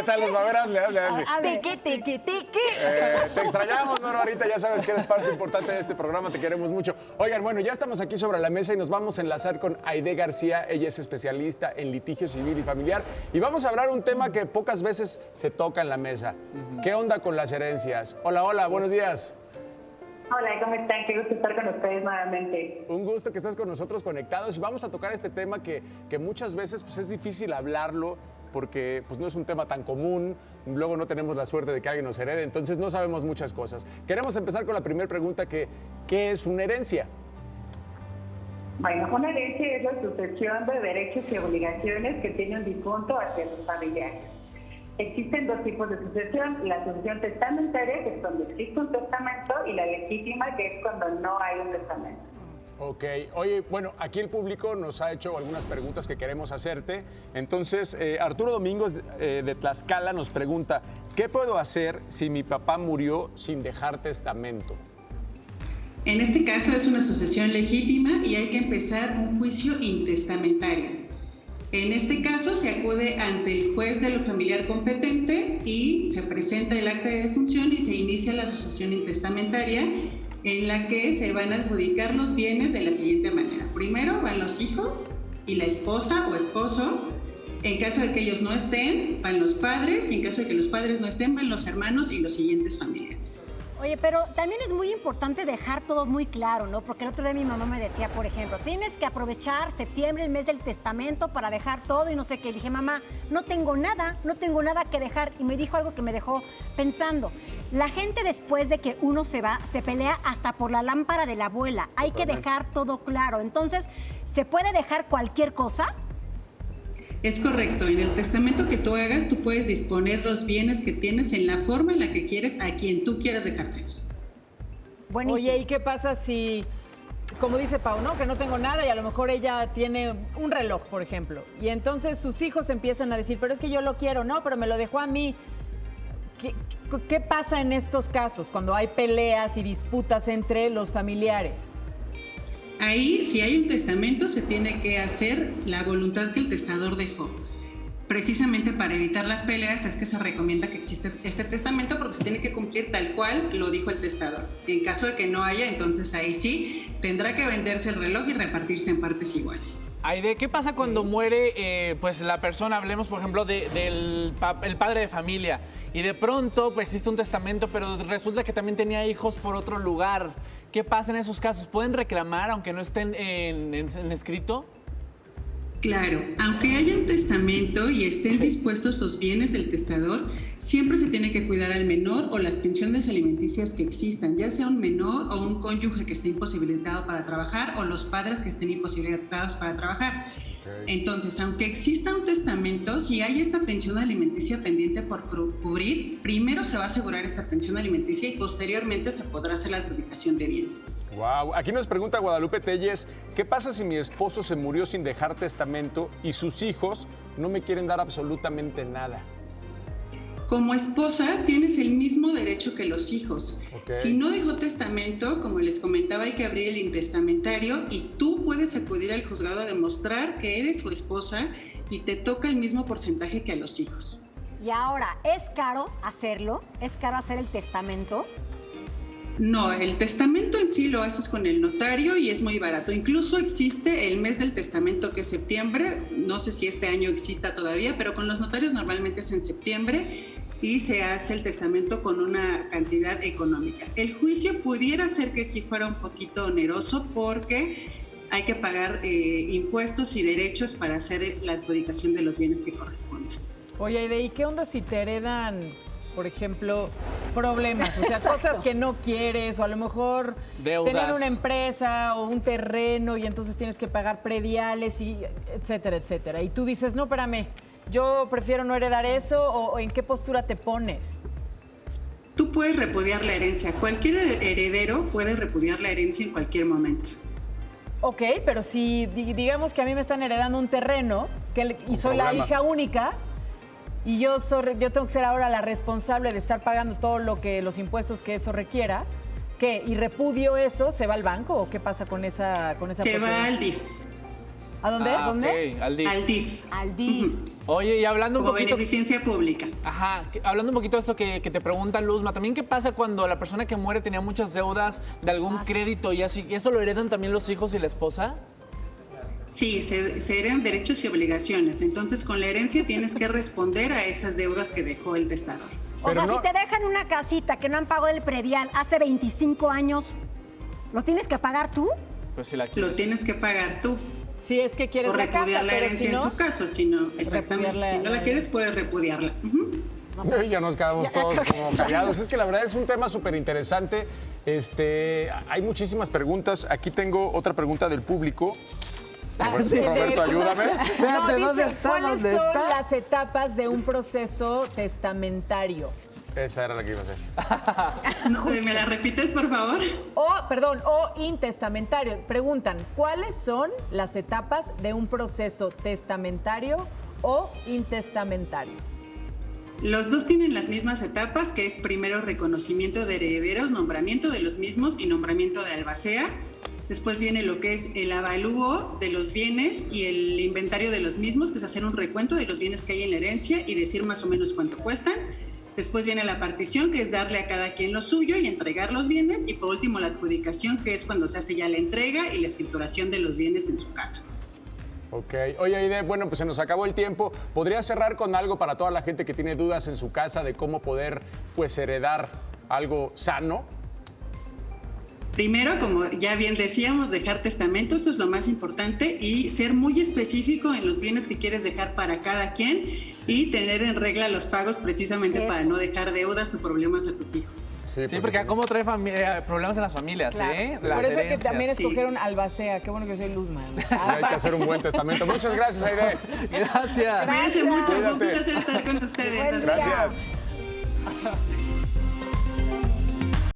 tal, Luzma? A ver, hazle. Tiki, tiki, tiki. Te extrañamos, Barbarita, ya sabes que eres parte importante de este programa, te queremos mucho. Oigan, bueno, ya estamos aquí sobre la mesa y nos vamos a enlazar con Aide García. Ella es especialista en litigio civil y familiar y vamos a hablar un tema que pocas veces se toca en la mesa. ¿Qué onda con las herencias? Hola, hola, buenos días. Hola, ¿cómo están? Qué gusto estar con ustedes nuevamente. Un gusto que estés con nosotros conectados y vamos a tocar este tema que muchas veces pues, es difícil hablarlo porque pues, no es un tema tan común, luego no tenemos la suerte de que alguien nos herede, entonces no sabemos muchas cosas. Queremos empezar con la primera pregunta ¿qué es una herencia? Bueno, una herencia es la sucesión de derechos y obligaciones que tiene un difunto hacia sus familiares. Existen dos tipos de sucesión, la sucesión testamentaria, que es cuando existe un testamento, y la legítima, que es cuando no hay un testamento. Ok, oye, bueno, aquí el público nos ha hecho algunas preguntas que queremos hacerte. Entonces, Arturo Domingos de Tlaxcala nos pregunta, ¿qué puedo hacer si mi papá murió sin dejar testamento? En este caso es una sucesión legítima y hay que empezar un juicio intestamentario. En este caso se acude ante el juez de lo familiar competente y se presenta el acta de defunción y se inicia la sucesión intestamentaria en la que se van a adjudicar los bienes de la siguiente manera. Primero van los hijos y la esposa o esposo. En caso de que ellos no estén, van los padres y en caso de que los padres no estén, van los hermanos y los siguientes familiares. Oye, pero también es muy importante dejar todo muy claro, ¿no? Porque el otro día mi mamá me decía, por ejemplo, tienes que aprovechar septiembre, el mes del testamento, para dejar todo y no sé qué. Y dije, mamá, no tengo nada que dejar. Y me dijo algo que me dejó pensando. La gente después de que uno se va, se pelea hasta por la lámpara de la abuela. Hay que dejar todo claro. Entonces, ¿se puede dejar cualquier cosa? Es correcto, en el testamento que tú hagas, tú puedes disponer los bienes que tienes en la forma en la que quieres a quien tú quieras dejárselos. Buenísimo. Oye, ¿y qué pasa si, como dice Pau, ¿no? Que no tengo nada y a lo mejor ella tiene un reloj, por ejemplo, y entonces sus hijos empiezan a decir, pero es que yo lo quiero, no, pero me lo dejó a mí. ¿Qué pasa en estos casos cuando hay peleas y disputas entre los familiares? Ahí, si hay un testamento, se tiene que hacer la voluntad que el testador dejó. Precisamente para evitar las peleas es que se recomienda que exista este testamento porque se tiene que cumplir tal cual lo dijo el testador. En caso de que no haya, entonces ahí sí tendrá que venderse el reloj y repartirse en partes iguales. Aide, ¿qué pasa cuando muere pues la persona, hablemos por ejemplo del padre de familia, y de pronto pues existe un testamento, pero resulta que también tenía hijos por otro lugar? ¿Qué pasa en esos casos? ¿Pueden reclamar aunque no estén en escrito? Claro, aunque haya un testamento y estén dispuestos los bienes del testador, siempre se tiene que cuidar al menor o las pensiones alimenticias que existan, ya sea un menor o un cónyuge que esté imposibilitado para trabajar o los padres que estén imposibilitados para trabajar. Entonces, aunque exista un testamento, si hay esta pensión alimenticia pendiente por cubrir, primero se va a asegurar esta pensión alimenticia y posteriormente se podrá hacer la adjudicación de bienes. Wow. Aquí nos pregunta Guadalupe Telles, ¿qué pasa si mi esposo se murió sin dejar testamento y sus hijos no me quieren dar absolutamente nada? Como esposa tienes el mismo derecho que los hijos. Si no dejó testamento, como les comentaba, hay que abrir el intestamentario y tú puedes acudir al juzgado a demostrar que eres su esposa y te toca el mismo porcentaje que a los hijos. Y ahora, ¿es caro hacerlo? ¿Es caro hacer el testamento? No, el testamento en sí lo haces con el notario y es muy barato. Incluso existe el mes del testamento, que es septiembre. No sé si este año exista todavía, pero con los notarios normalmente es en septiembre y se hace el testamento con una cantidad económica. El juicio pudiera ser que sí fuera un poquito oneroso porque hay que pagar impuestos y derechos para hacer la adjudicación de los bienes que correspondan. Oye, Aide, ¿y qué onda si te heredan, por ejemplo, problemas? O sea, cosas que no quieres, o a lo mejor deudas, tener una empresa o un terreno y entonces tienes que pagar prediales, y etcétera, etcétera. Y tú dices, no, espérame, yo prefiero no heredar eso, o ¿en qué postura te pones? Tú puedes repudiar la herencia. Cualquier heredero puede repudiar la herencia en cualquier momento. Ok, pero si digamos que a mí me están heredando un terreno y soy la hija única, y yo tengo que ser ahora la responsable de estar pagando todo los impuestos que eso requiera, ¿qué? ¿Y repudio eso? ¿Se va al banco o qué pasa con esa Se va al DIF. ¿A dónde? Ah, ¿Dónde? ok, al DIF. Al DIF. Al DIF. Oye, y hablando un Como poquito... beneficencia pública. Ajá, hablando un poquito de esto que te pregunta Luzma, también qué pasa cuando la persona que muere tenía muchas deudas de algún crédito y así, ¿eso lo heredan también los hijos y la esposa? Sí, se heredan derechos y obligaciones. Entonces, con la herencia tienes que responder a esas deudas que dejó el testador. O Pero sea, no- si te dejan una casita que no han pagado el predial hace 25 años, ¿lo tienes que pagar tú? Pues si la Lo quieres. tienes que pagar tú. Si es que quieres O la casa, repudiar la pero herencia si no, en su caso. Si no, exactamente. repudiarla- Si no la quieres, puedes repudiarla. Ujú. Ya nos quedamos todos como callados. Es que la verdad es un tema súper interesante. Hay muchísimas preguntas. Aquí tengo otra pregunta del público. Roberto, ayúdame. No, Espérate, dice, ¿dónde está? ¿cuáles ¿Dónde son está? las etapas de un proceso testamentario? Esa era la que iba a hacer. No, ¿me la repites, por favor? O intestamentario. Preguntan, ¿cuáles son las etapas de un proceso testamentario o intestamentario? Los dos tienen las mismas etapas, que es primero reconocimiento de herederos, nombramiento de los mismos y nombramiento de albacea. Después viene lo que es el avalúo de los bienes y el inventario de los mismos, que es hacer un recuento de los bienes que hay en la herencia y decir más o menos cuánto cuestan. Después viene la partición, que es darle a cada quien lo suyo y entregar los bienes. Y por último, la adjudicación, que es cuando se hace ya la entrega y la escrituración de los bienes en su caso. Ok. Oye, Aide, bueno, pues se nos acabó el tiempo. ¿Podrías cerrar con algo para toda la gente que tiene dudas en su casa de cómo poder, pues, heredar algo sano? Primero, como ya bien decíamos, dejar testamento, eso es lo más importante, y ser muy específico en los bienes que quieres dejar para cada quien y tener en regla los pagos precisamente para no dejar deudas o problemas a tus hijos. Sí, porque cómo trae problemas en las familias, Claro. ¿eh? Por Las eso que herencias. también Sí. escogieron albacea. Qué bueno que soy Luzma. Hay que hacer un buen testamento. Muchas gracias, Aide. Gracias. Cuídense mucho, fue un Cuídate. placer estar con ustedes. Buen día. Gracias.